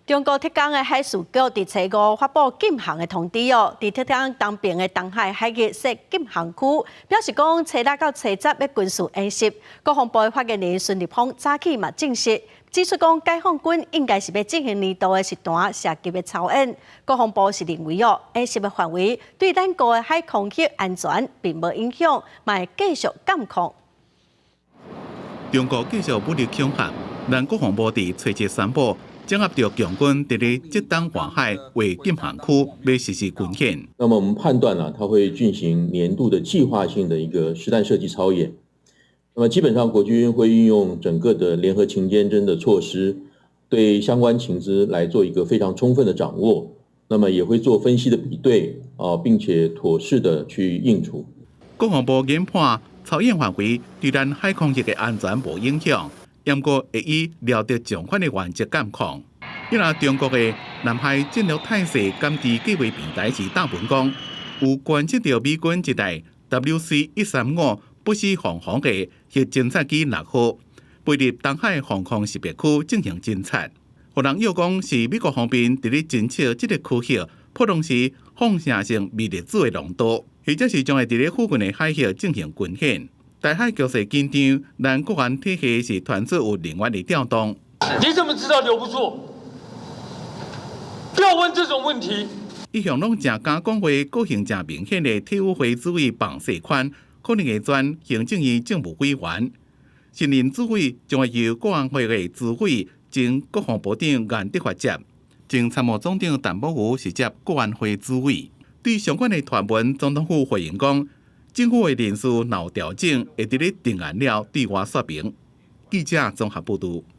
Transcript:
中国浙江的海事局伫初5发布禁航的通知哦，伫浙江东边的东海海域设禁航区，表示讲初6到初10的军事演习。国防部的发言人孙立峰早起嘛证实，指出讲解放军应该是要进行年度的实弹射击的操演。国防部是认为哦，演习的范围对咱国的海空域安全并无影响，嘛会继续监控。中国继续武力恐吓，咱国防部伫初7宣布。掌握到强军伫咧浙江黄海为禁航区，要实施军演。那么我们判断呢，它会进行年度的计划性的一个实弹射击操演。那么基本上国军会运用整个的联合情监侦的措施，对相关情资来做一个非常充分的掌握。那么也会做分析的比对并且妥适的去应处。国防部研判操演范围对咱海空域的安全无影响。不过会以料得上款的原则监控。因为中国的南海战略态势监视计划平台是大文讲，有观测到美军一台 WC-135不死航空的核侦察机落下，飞入东海防空识别区进行侦察。有人又讲是美国方面伫咧侦测这个区域破洞时放射性微粒子的浓度，或者是将会伫咧附近的海域进行军演。台海局势紧张，咱国安体系是团结有另外的调动。你怎么知道留不住？不要问这种问题。一向拢正敢讲话，个性正明显的体育会主委彭世宽，可能会转行政院政务委员。新任主委将会由国安会的主委经国防部长严德发接，经参谋总长陈柏宇是接国安会主委。对相关的传闻，总统府回应讲。政府的人事若有调整，会伫咧定案了对外说明。记者综合报道。